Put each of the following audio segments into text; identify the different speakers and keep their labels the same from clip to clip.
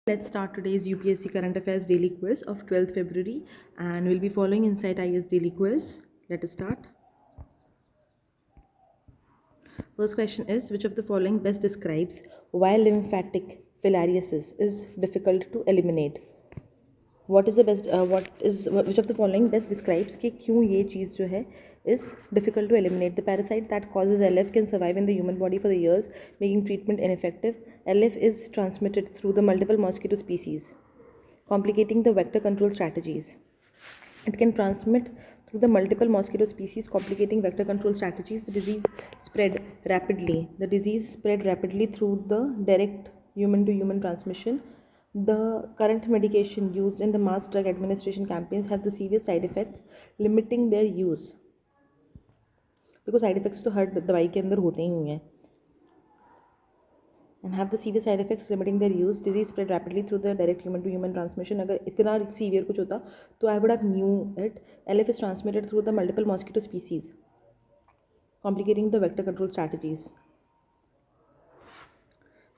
Speaker 1: Let's start today's UPSC Current Affairs Daily Quiz of 12th February, and we'll be following Insight IS Daily Quiz. Let us start. First question is, which of the following best describes why lymphatic filariasis is difficult to eliminate? Which of the following best describes कि क्यों ये चीज़ जो है is difficult to eliminate? The parasite that causes LF can survive in the human body for the years, making treatment ineffective. LF is transmitted through the multiple mosquito species, complicating the vector control strategies. It can transmit through the multiple mosquito species, complicating vector control strategies. The disease spread rapidly. The disease spread rapidly through the direct human-to-human transmission. The current medication used in the mass drug administration campaigns have the serious side effects, limiting their use. देखो side effects तो हर दवाई के अंदर होते ही हैं. And have the severe side effects, limiting their use. Disease spread rapidly through the direct human-to-human transmission. अगर इतना severe कुछ होता तो I would have knew it. LF is transmitted through the multiple mosquito species, complicating the vector control strategies.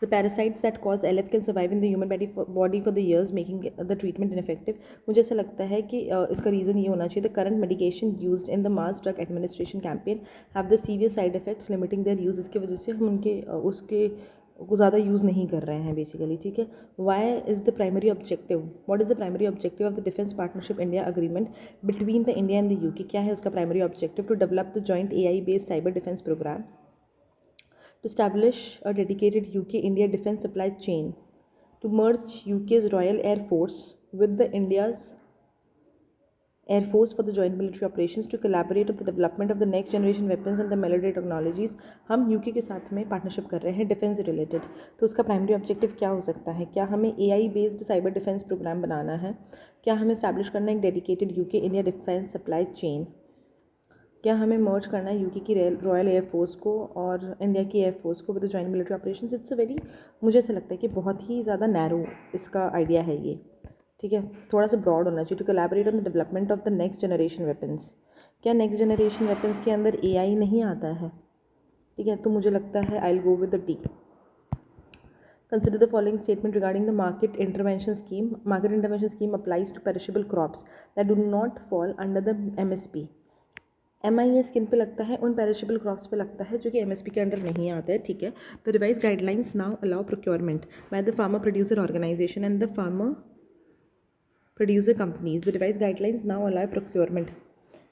Speaker 1: The parasites that cause LF can survive in the human body for the years, making the treatment ineffective. मुझे ऐसा लगता है कि इसका reason ये होना चाहिए. The current medication used in the mass drug administration campaign have the severe side effects, limiting their use. इसके वजह से हम उनके उसके को ज़्यादा यूज़ नहीं कर रहे हैं बेसिकली. ठीक है. Why is the primary objective? What is the primary objective of the defence partnership India agreement between the India and the UK? क्या है उसका primary objective? To develop the joint AI based cyber defence programme, to establish a dedicated UK-India defence supply chain, to merge UK's Royal Air Force with the India's Air Force for the joint military operations, to collaborate on the development of the next generation weapons and the military technologies. हम UK के साथ में partnership कर रहे हैं defence से related. तो उसका प्राइमरी ऑब्जेक्टिव क्या हो सकता है? क्या हमें AI based cyber defence programme बनाना है? क्या हमें इस्टेब्लिश करना है एक dedicated UK-India defence supply chain? क्या हमें मर्ज करना है यूके की रॉयल एयरफोर्स को और इंडिया की एयरफोर्स को with the joint military operations? It's a very, मुझे ऐसा लगता है कि बहुत ही ज़्यादा नैरो इसका आइडिया है ये. ठीक है. थोड़ा सा ब्रॉड होना चाहिए. To collaborate on the development of the next generation weapons. क्या नेक्स्ट जनरेशन वेपन्स के अंदर AI नहीं आता है? ठीक है. तो मुझे लगता है आई will go with the D. Consider the following statement regarding the market intervention scheme. Market intervention scheme applies to perishable crops that do not fall under the MSP. MIS किन पे लगता है? उन पेरिशेबल क्रॉप्स पे लगता है जो कि MSP के अंडर नहीं आते हैं. ठीक है. The revise guidelines now allow procurement by the farmer producer organisation and the farmer producer companies. The revise guidelines now allow procurement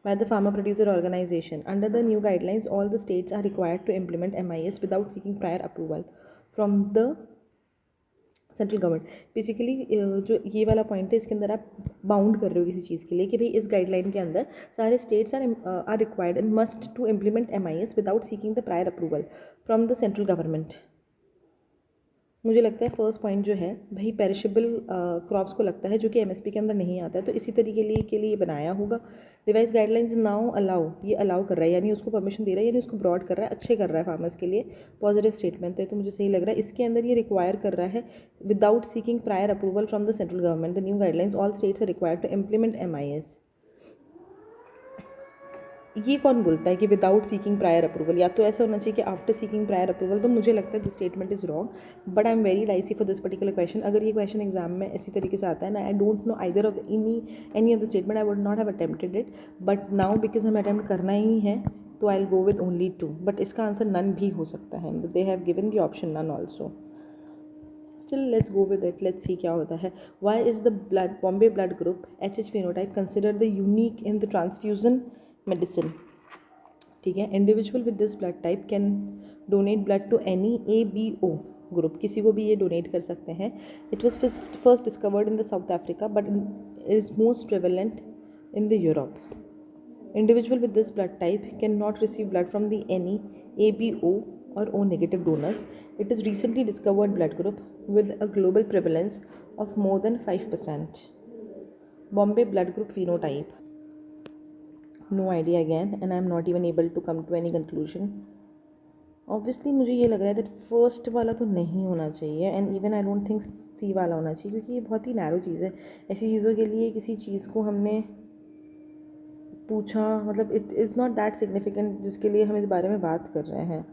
Speaker 1: by the farmer producer organization. Under the new guidelines, all the states are required to implement MIS without seeking prior approval from the central government. Basically जो ये वाला point है इसके अंदर आप bound कर रहे हो किसी चीज़ के लिए कि भाई इस गाइडलाइन के अंदर सारे states are required and must to implement MIS without seeking the prior approval from the central government. मुझे लगता है फर्स्ट पॉइंट जो है भाई पेरिशेबल क्रॉप्स को लगता है जो कि MSP के अंदर नहीं आता है, तो इसी तरीके के लिए बनाया होगा. रिवाइज गाइडलाइंस नाउ अलाउ, ये अलाउ कर रहा है यानी उसको परमिशन दे रहा है यानी उसको ब्रॉड कर रहा है, अच्छे कर रहा है फार्मर्स के लिए. पॉजिटिव स्टेटमेंट है तो मुझे सही लग रहा है. इसके अंदर ये रिक्वायर कर रहा है without seeking prior approval from the central government. The new guidelines all states are required to implement MIS. ये कौन बोलता है कि विदाउट सीकिंग प्रायर अप्रूवल? या तो ऐसा होना चाहिए कि आफ्टर सीकिंग प्रायर अप्रूवल. तो मुझे लगता है this statement is wrong, but I am very lacy for this particular question. अगर ये क्वेश्चन एग्जाम में इसी तरीके से आता है ना, I don't know either of any of the statement, I would not have attempted it, but now because हमें अटेम्प्ट करना ही है तो I will go with only 2. But इसका आंसर नन भी हो सकता है. They have given the option none also. Still, let's go with it. Let's see क्या होता है. Why is the Bombay blood group HH phenotype considered the unique in the transfusion medicine? ठीक है. Individual with this blood type can donate blood to any ABO group. किसी को भी ये donate कर सकते हैं. It was first discovered in the South Africa but is most prevalent in the Europe. Individual with this blood type can not receive blood from the any ABO or O negative donors. It is recently discovered blood group with a global prevalence of more than 5%. Bombay blood group phenotype. No idea again, and I am not even able to come to any conclusion. Obviously मुझे ये लग रहा है that first वाला तो नहीं होना चाहिए, and even I don't think C वाला होना चाहिए क्योंकि ये बहुत ही नैरो चीज़ है. ऐसी चीज़ों के लिए किसी चीज़ को हमने पूछा, मतलब it is not that significant जिसके लिए हम इस बारे में बात कर रहे हैं.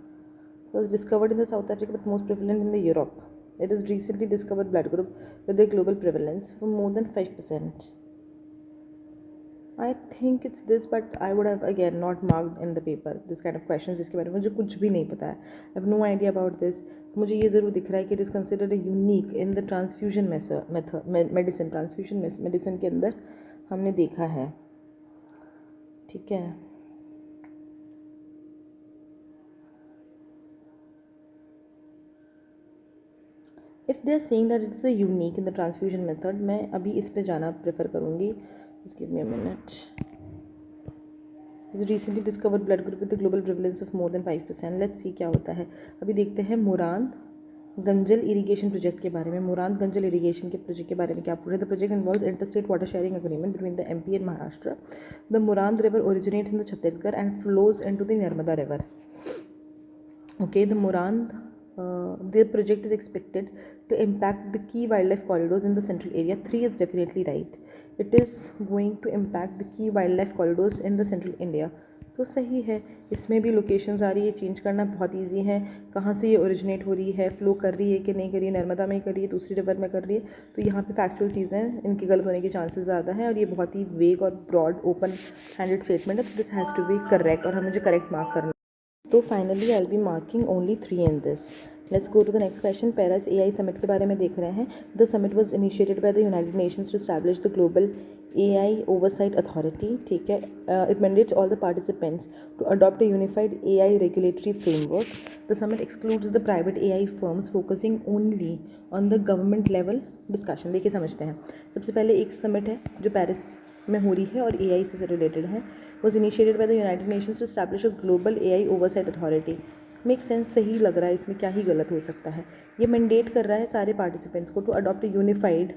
Speaker 1: Was discovered in the South Africa but most prevalent in the Europe. It is recently discovered blood group with a global prevalence for more than 5%. I think it's this, but I would have again not marked in the paper this kind of questions जिसके बारे में मुझे कुछ भी नहीं पता है. I have no idea about this. मुझे ये ज़रूर दिख रहा है कि it is considered a unique in the transfusion medicine. Transfusion medicine के अंदर हमने देखा है. ठीक है. If they are saying that it's a unique in the transfusion method, मैं अभी इस पे जाना प्रेफर करूँगी. Just give me a minute. It's recently discovered blood group with a global prevalence of more than 5%. Let's see क्या होता है. अभी देखते हैं मुराद गंजल इरीगेशन प्रोजेक्ट के बारे में. मुराद गंजल इरीगेशन के प्रोजेक्ट के बारे में क्या पूछ रहे हैं. The project involves interstate water sharing agreement between the MP and Maharashtra. The Murand river originates in the Chhattisgarh and flows into the Narmada river. Okay, the project is expected to impact the key wildlife corridors in the central area. 3 is definitely right. It is going to impact the key wildlife corridors in the central India. तो सही है. इसमें भी locations आ रही है, change करना बहुत easy है. कहाँ से ये ओरिजिनेट हो रही है, फ्लो कर रही है कि नहीं कर रही है, नर्मदा में कर रही है, दूसरी रिवर में कर रही है. तो यहाँ पे फैक्चुअल चीज़ें इनके गलत होने के चांसेस ज़्यादा हैं और ये बहुत ही वेग और ब्रॉड ओपन हैंडेड स्टेटमेंट है. This has to be correct और हमें मुझे करेक्ट मार्क करना. तो finally I will be marking only 3 in this. Let's go to the next question. Paris AI summit के बारे में देख रहे हैं. The summit was initiated by the United Nations to establish the global AI oversight authority. ठीक है. It mandates all the participants to adopt a unified AI regulatory framework. The summit excludes the private AI firms focusing only on the government level discussion. देखिए समझते हैं. सबसे पहले एक summit है जो पेरिस में हो रही है और AI से रिलेटेड है. was initiated by the United Nations to establish a global AI oversight authority. Make sense. सही लग रहा है. इसमें क्या ही गलत हो सकता है. ये मैंडेट कर रहा है सारे पार्टिसिपेंट्स को to adopt a unified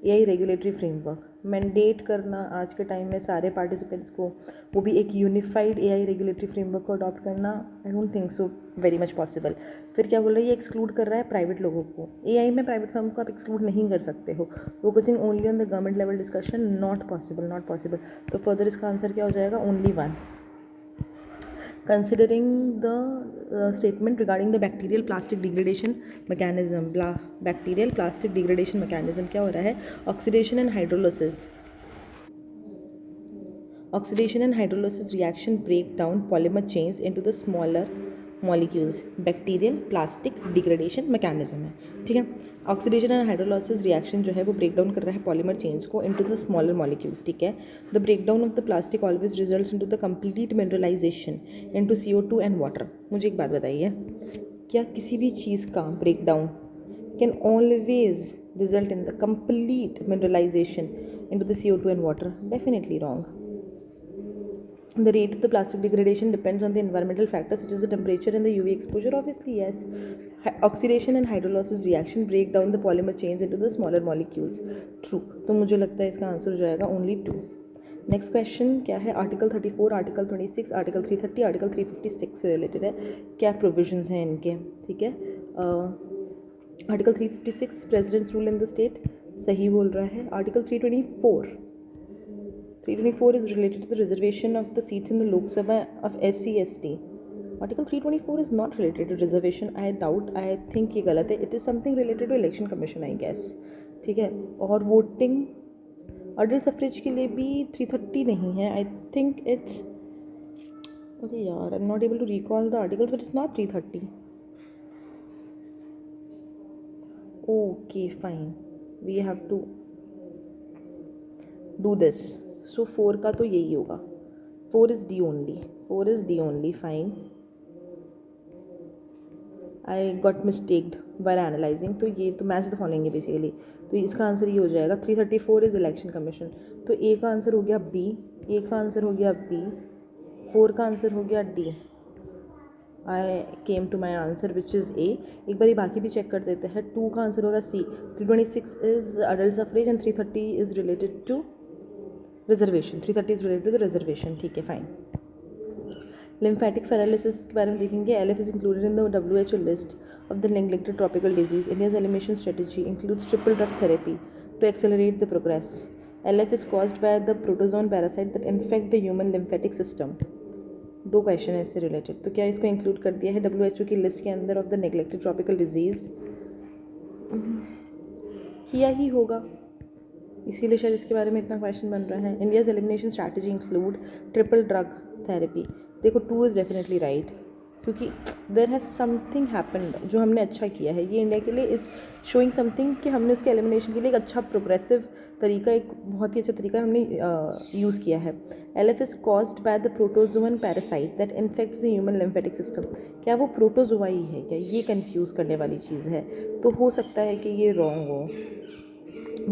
Speaker 1: AI regulatory framework. Mandate करना आज के टाइम में सारे पार्टिसिपेंट्स को, वो भी एक यूनिफाइड AI रेगुलेटरी फ्रेमवर्क को अडॉप्ट करना, आई don't think so very much possible. फिर क्या बोल रहा है, ये एक्सक्लूड कर रहा है प्राइवेट लोगों को. AI में प्राइवेट फर्म को आप एक्सक्लूड नहीं कर सकते हो. Focusing only on the government level discussion, not possible, not possible. तो फर्दर इसका आंसर क्या हो जाएगा, only 1. Considering the statement regarding the bacterial plastic degradation mechanism, bacterial plastic degradation mechanism क्या हो रहा है, oxidation and hydrolysis reaction break down polymer chains into the smaller molecules. Bacterial plastic degradation mechanism है. ठीक है. ऑक्सीडेशन एंड हाइड्रोलाइसिस रिएक्शन जो है वो ब्रेक डाउन कर रहा है पॉलीमर चेन्स को इनटू द स्मॉलर मॉलिक्यूल्स. ठीक है. The break down of the plastic always results into the complete mineralisation into CO2 and water. मुझे एक बात बताइए, क्या किसी भी चीज़ का break down can always result in the complete mineralisation into the CO2 and water? Definitely wrong. The rate of the plastic degradation depends on the environmental factors such as the temperature and the UV exposure. Obviously, yes. Oxidation and hydrolysis reaction break down the polymer chains into the smaller molecules. True. तो मुझे लगता है इसका answer हो जाएगा only 2. Next question क्या है, article 34, article 26, article 330, article 356 से रिलेटेड है. क्या प्रोविजंस हैं इनके. ठीक है. Article 356 presidents rule in the state, सही बोल रहा है. Article 324 is related to the reservation of the seats in the Lok Sabha of SC/ST. Article 324 is not related to reservation. I doubt. I think ये गलत है. It is something related to election commission, I guess. ठीक है. और voting adult suffrage के लिए भी 330 नहीं है. I think it's, अरे यार, I'm not able to recall the articles, but it's not 330. Okay, fine. We have to do this. So 4 का तो यही होगा. 4 is D only. Fine. I got mistaked while analyzing. तो ये तो match the following है basically. तो इसका आंसर ये हो जाएगा 334 is election commission. तो A का आंसर हो गया B, A का आंसर हो गया B, 4 का आंसर हो गया D. I came to my answer which is A. एक बार बाकी भी चेक कर देते हैं. 2 का आंसर होगा C. 326 is adult suffrage and 330 is related to reservation. 330 is related to the reservation. ठीक है, फाइन. लिम्फेटिक पैरालिसिस के बारे में देखेंगे. LF is included in the WHO list of the neglected tropical disease. India's elimination strategy includes triple drug therapy to accelerate the progress. LF is caused by the protozoan parasite that infect the human lymphatic system. 2 question है इससे related. तो क्या इसको include कर दिया है WHO की list के अंदर of the neglected tropical disease? किया ही होगा, इसीलिए शायद इसके बारे में इतना क्वेश्चन बन रहा है। India's elimination strategy include triple drug therapy. देखो 2 इज़ डेफिनेटली राइट, क्योंकि देयर हैज़ समथिंग हैपेंड जो हमने अच्छा किया है। ये इंडिया के लिए इज़ शोइंग समथिंग कि हमने उसके एलिमिनेशन के लिए एक अच्छा प्रोग्रेसिव तरीका, एक बहुत ही अच्छा तरीका हमने यूज़ किया है। LF is caused by the protozoan parasite that infects the human lymphatic system. क्या वो प्रोटोजोआ ही है क्या? ये कन्फ्यूज़ करने वाली चीज़ है। तो हो सकता है कि ये रॉन्ग हो,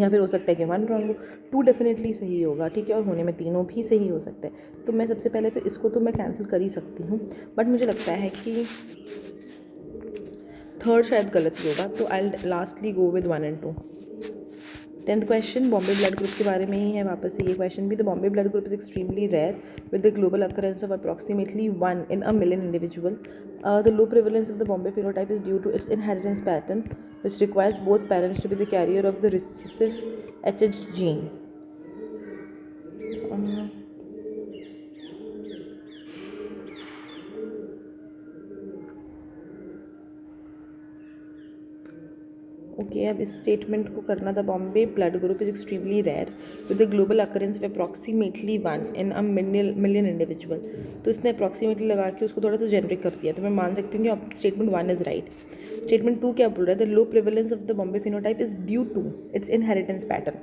Speaker 1: या फिर हो सकता है कि 1 रॉन्ग हो। 2 डेफिनेटली सही होगा, ठीक है, और होने में तीनों भी सही हो सकते हैं। तो मैं सबसे पहले तो इसको तो मैं कैंसिल कर ही सकती हूँ, बट मुझे लगता है कि 3rd शायद गलत ही होगा, तो I lastly go with 1 and 2। 10th question Bombay blood group के बारे में ही है वापस से ये क्वेश्चन भी। The Bombay blood group is extremely rare with the global occurrence of approximately 1 in a million individual. The low prevalence of the Bombay phenotype is due to its inheritance pattern, which requires both parents to be the carrier of the recessive HH gene. Okay, अब इस statement को करना था। Bombay blood group is extremely rare with the global occurrence of approximately 1 in a million individual. तो इसने approximately लगा के उसको थोड़ा सा जेनरिक कर दिया, तो मैं मान सकती हूँ कि स्टेटमेंट 1 इज राइट। स्टेटमेंट 2 क्या बोल रहा है? The low prevalence of the Bombay phenotype is due to its inheritance pattern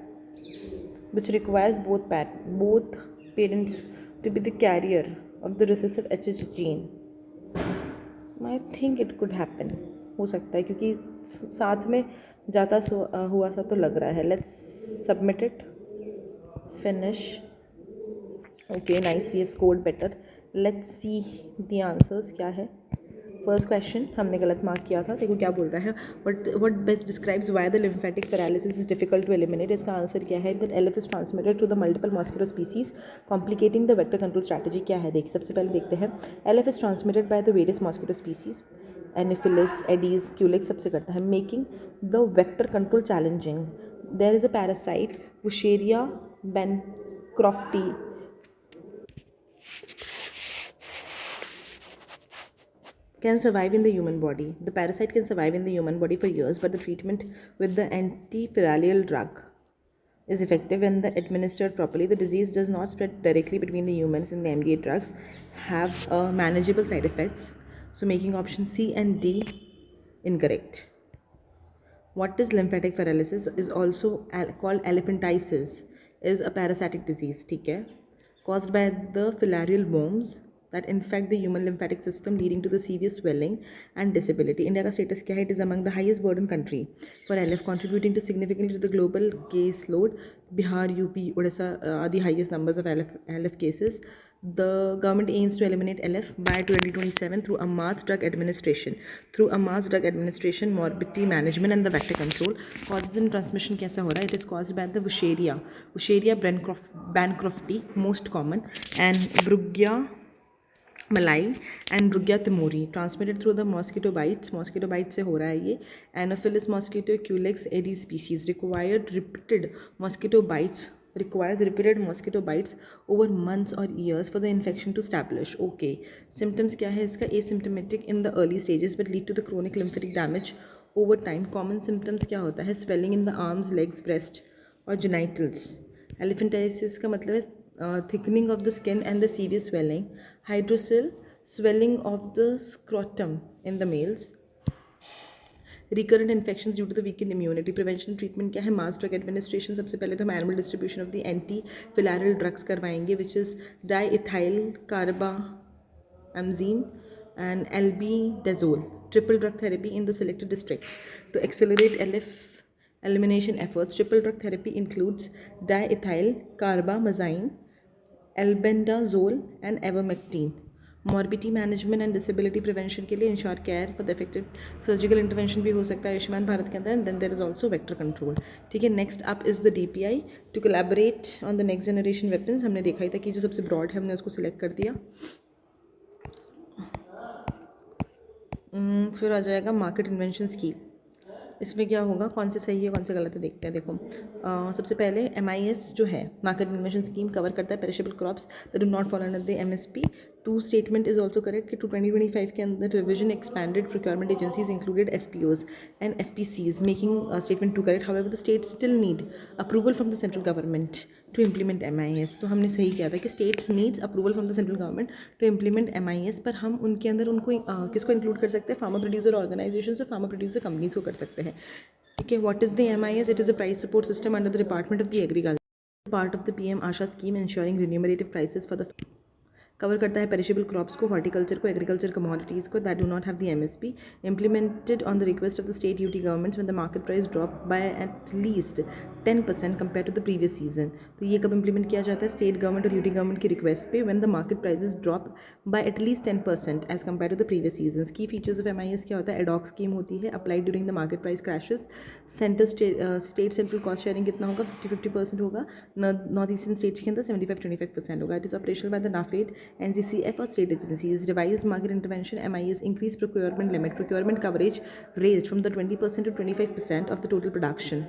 Speaker 1: which requires both parents to be the carrier of the recessive HH gene. I think it could happen, हो सकता है, क्योंकि साथ में जाता हुआ सा तो लग रहा है। Let's submit it, finish. Okay nice, we have scored better. Let's see the answers क्या है। फर्स्ट क्वेश्चन हमने गलत मार्क किया था, देखो क्या बोल रहा है। What best describes why the lymphatic paralysis is difficult to eliminate. इसका आंसर क्या है? That LF is transmitted through the multiple mosquito species complicating the vector control strategy. क्या है देख, सबसे पहले देखते हैं। LF is transmitted by the various mosquito species, Anopheles, Aedes, Culex सबसे करता है, making the vector control challenging. There is a parasite Wuchereria bancrofti can survive in the human body. The parasite can survive in the human body for years, but the treatment with the antivirale drug is effective when administered properly. The disease does not spread directly between the humans, and the MDA drugs have manageable side effects. So making option C and D incorrect. What is lymphatic paralysis? Is also called elephantiasis. Is a parasitic disease, ठीक है, caused by the filarial worms that infect the human lymphatic system, leading to the severe swelling and disability. India का status क्या है? It is among the highest burden country for LF, contributing to significantly to the global case load. Bihar, UP, Odisha are the highest numbers of LF cases. The government aims to eliminate LF by 2027 through a mass drug administration. Morbidity management and the vector control. Causes and transmission कैसा हो रहा है? It is caused by the Wucheria bancrofti, most common, and Brugia malayi and रुग्या timori, transmitted through the mosquito bite से हो रहा है ये। Anopheles mosquito, Culex, Aedes species requires repeated mosquito bites over months और years for the infection to establish. Okay, symptoms क्या है इसका? Asymptomatic in the early stages but lead to the chronic lymphatic damage over time. Common symptoms क्या होता है? Swelling in the arms, legs, breast और genitals. Elephantiasis का मतलब है thickening of the skin and the severe swelling. Hydrocele, swelling of the scrotum in the males. Recurrent infections due to the weakened immunity. Prevention treatment क्या है? Mass drug administration. सबसे पहले तो हम animal distribution of the antimalarial drugs करवाएंगे, which is diethyl carbamazine and albendazole. Triple drug therapy in the selected districts to accelerate LF elimination efforts. Triple drug therapy includes diethyl carbamazine, albendazole and ivermectin. Morbidity management and disability prevention के लिए ensure care for the effective surgical intervention भी हो सकता है आयुष्मान भारत के अंदर। And then there is also vector control, ठीक है। Next up is the DPI to collaborate on the next generation weapons. हमने देखा ही था कि जो सबसे ब्रॉड है हमने उसको सिलेक्ट कर दिया। फिर आ जाएगा मार्केट इन्वेंशन स्कीम। इसमें क्या होगा, कौन से सही है कौन से गलत है देखते हैं। देखो सबसे पहले MIS जो है मार्केट इन्वेंशन स्कीम कवर करता है perishable crops that do not follow under the MSP two statement is also correct कि 2025 के अंदर revision expanded procurement agencies included FPOs and FPCs, making statement two correct. However the state still need approval from the central government to implement MIS. तो हमने सही किया था कि states needs approval from the central government to implement MIS, पर हम उनके अंदर उनको किसको इंक्लूड कर सकते हैं? फार्मर प्रोड्यूसर ऑर्गेनाइजेशन और फार्मर प्रोड्यूसर कंपनीज को कर सकते हैं. ठीक है. What is the MIS? It is a price support system under the department of the agriculture, part of the PM Asha scheme ensuring remunerative prices for the cover करता है perishable crops को, horticulture को, agriculture commodities को that do not have the MSP, implemented on the request of the state UT governments when the market price drop by at least 10% compare to the previous season. तो ये कब implement किया जाता है? State government और UT government की request पे when the market prices drop by at least 10% as compare to the previous season. Key features of MIS क्या होता है? एडॉक स्कीम होती है, applied during the market price crashes. Centre state central cost sharing कितना होगा? 50-50% होगा. North eastern states के अंदर 75-25% होगा. It is operational by the NAFED, NCCF और state agencies. Revised market intervention MIS increased procurement limit, procurement coverage raised from the 20% to 25% of the total production.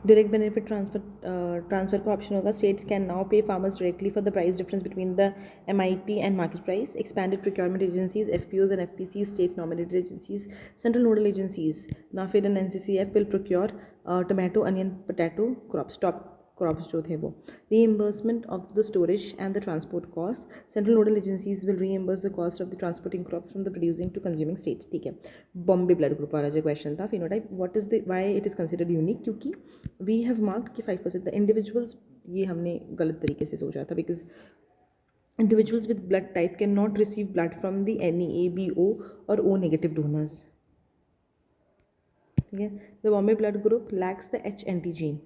Speaker 1: Direct benefit transfer का option होगा. States can now पे farmers directly for the price difference between the MIP and market price. Expanded procurement agencies, FPOs and FPCs, state nominated agencies, central nodal agencies, NAFED and NCCF will procure tomato, onion, potato crops, top crops जो थे वो. Reimbursement of the storage and the transport cost. Central nodal agencies will reimburse the cost of the transporting crops from the producing to consuming states. ठीक है. Bombay blood group वाला जो question था, phenotype, what is the why it is considered unique? क्योंकि we have marked कि 5% the individuals, ये हमने गलत तरीके से सोचा था, because individuals with blood type cannot receive blood from the any ABO or O negative donors. Okay. The Bombay blood group lacks the H antigen,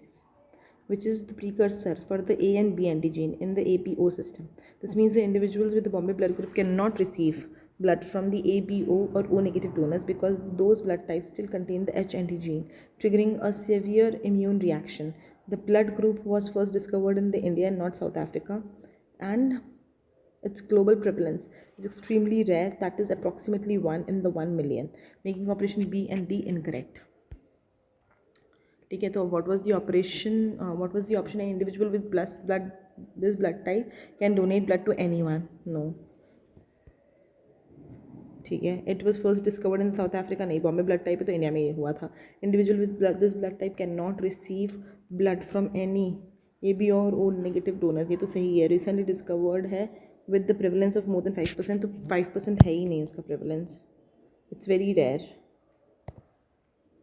Speaker 1: which is the precursor for the A and B antigen in the ABO system. This means the individuals with the Bombay blood group cannot receive blood from the ABO or O negative donors because those blood types still contain the H antigen, triggering a severe immune reaction. The blood group was first discovered in the India and not South Africa, and its global prevalence is extremely rare, that is approximately 1 in the 1 million, making operation B and D incorrect. ठीक है. तो what was the option? An individual with this blood type can donate blood to anyone. No. ठीक है. It was first discovered in South Africa. नहीं, Bombay blood type है तो India में ये हुआ था. Individual with this blood type cannot receive blood from any AB or O negative donors. ये तो सही है. Recently discovered है with the prevalence of more than 5%. तो 5% है ही नहीं इसका prevalence. It's very rare.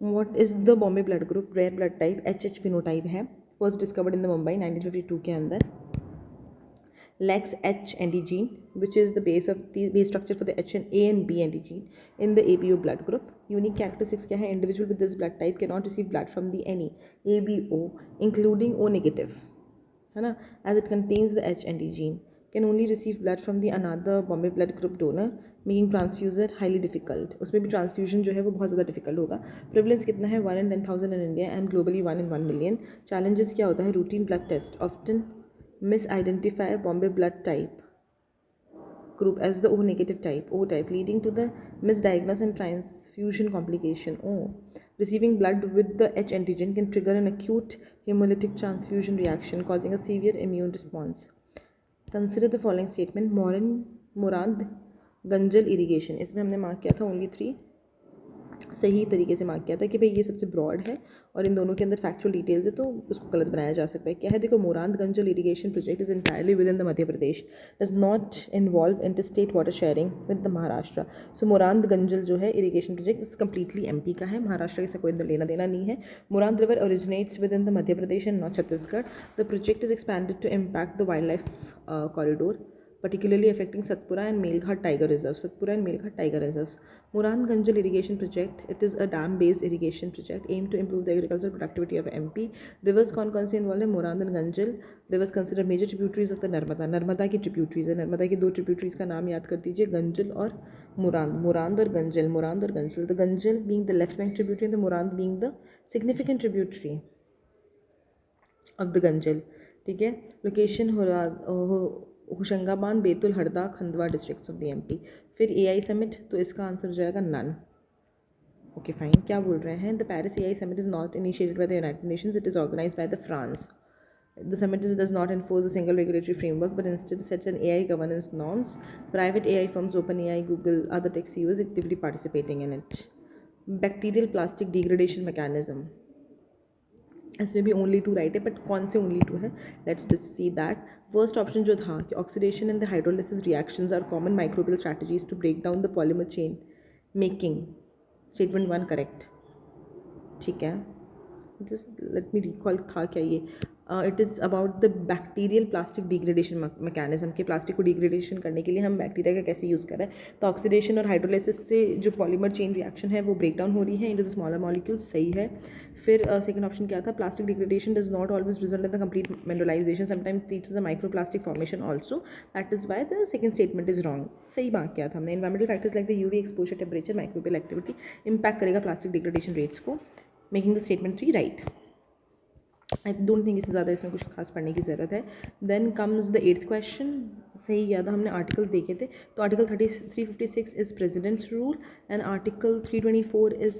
Speaker 1: What is the Bombay blood group? Rare blood type, HH phenotype है. First discovered in the Mumbai 1952 के अंदर. Lacks H antigen, which is the base structure for the H and A and B antigen in the ABO blood group. Unique characteristics क्या है? Individual with this blood type cannot receive blood from the any ABO, including O negative, है ना, as it contains the H antigen. Can only receive blood from the another Bombay blood group donor, making transfusion highly difficult. उसमें भी transfusion जो है वो बहुत ज़्यादा difficult होगा. प्रेवलेंस कितना है? 1 in 10,000 in India and globally 1 in 1 million. Challenges क्या होता है? Routine blood test often misidentify Bombay blood type group as the O negative type, O type, leading to the misdiagnosis and transfusion complication. Receiving blood with the H antigen can trigger an acute hemolytic transfusion reaction, causing a severe immune response. Consider the following statement. Morand Ganjal irrigation, इसमें हमने mark किया था only 3, सही तरीके से mark किया था कि भाई ये सबसे ब्रॉड है और इन दोनों के अंदर फैक्चुअल डिटेल्स है, तो उसको गलत बनाया जा सकता है. क्या है? देखो, Morand Ganjal irrigation project is entirely within the Madhya Pradesh, does not involve inter state water sharing with the Maharashtra. So Morand Ganjal जो है इरीगेशन प्रोजेक्ट इस कम्प्लीटली MP का है, महाराष्ट्र के साथ कोई लेना देना नहीं है. Morand river originates within the Madhya Pradesh and not Chhattisgarh. The project is expanded to impact the wildlife corridor, particularly affecting Satpura and Melghat tiger reserves. Moran Ganjal irrigation project, it is a dam-based irrigation project aimed to improve the agricultural productivity of MP. Rivers कौन से involved है? Moran and Ganjal. Rivers consider major tributaries of the Narmada. Narmada की tributaries है. नर्मदा की 2 tributaries का नाम याद कर दीजिए, गंजल और मोरांद. मोरांद और गंजल. The Ganjal being the left bank tributary and the Moraand being the significant tributary of the Ganjal. ठीक है. Location Hoshangabad, Betul, Harda, Khandwa districts of the MP. फिर AI समिट, तो इसका आंसर हो जाएगा नन. Okay fine. क्या बोल रहे हैं? The Paris AI summit is not initiated by the United Nations, it is organised by the France. The summit does not enforce a single regulatory framework, but instead sets an AI governance norms. Private AI firms, OpenAI, Google, other tech CEOs actively participating in it. Bacterial plastic degradation mechanism. इसमें भी only two right है, but कौन से only two है? Let's just see that. First option जो था कि oxidation and the hydrolysis reactions are common microbial strategies to break down the polymer chain, making statement 1 correct. ठीक है, just let me recall था क्या ये. It is about the bacterial plastic degradation mechanism के plastic को degradation करने के लिए हम बैक्टीरिया का कैसे यूज़ कर रहे हैं. तो ऑक्सीडेशन और हाइड्रोलाइसिस से जो पॉलीमर चेन रिएक्शन है वो ब्रेक डाउन हो रही है इनटू द स्मॉलर मॉलिक्यूल्स. सही है. फिर सेकंड ऑप्शन क्या था, plastic degradation does not always result in the complete mineralisation, sometimes leads to the microplastic formation also. That is why the second statement is wrong. सही बात किया था हमने. Environmental factors like the UV exposure, temperature, microbial activity impact करेगा plastic degradation rates को, making the statement 3 right. I don't think इससे ज़्यादा इसमें कुछ खास पढ़ने की ज़रूरत है. Then comes the 8th question. सही याद है, हमने आर्टिकल्स देखे थे. तो article 356 is presidents rule and article 324 is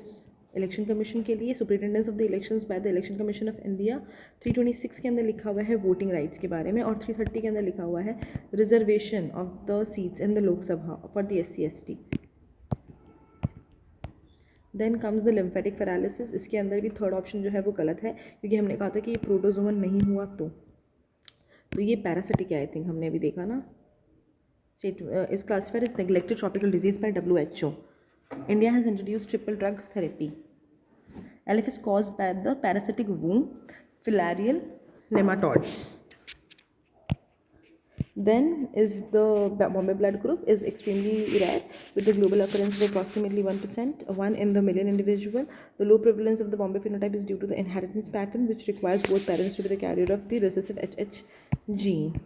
Speaker 1: election commission के लिए superintendence of the elections by the election commission of India. 326 के अंदर लिखा हुआ है वोटिंग राइट्स के बारे में, और 330 के अंदर लिखा हुआ है reservation of the seats in the Lok Sabha for the SC/ST. Then comes the lymphatic paralysis. इसके अंदर भी थर्ड ऑप्शन जो है वो गलत है, क्योंकि हमने कहा था कि ये प्रोटोजोवन नहीं हुआ तो ये पैरासिटिक है. आई थिंक हमने अभी देखा ना. Is classified as neglected tropical disease by WHO. India has introduced triple drug therapy. LF is caused by the parasitic wound, filarial nematodes. Then is the Bombay blood group is extremely rare with the global occurrence of approximately 1%, 1 in the million individual. The low prevalence of the Bombay phenotype is due to the inheritance pattern, which requires both parents to be the carrier of the recessive HH gene.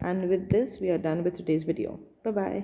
Speaker 1: And with this, we are done with today's video. Bye bye.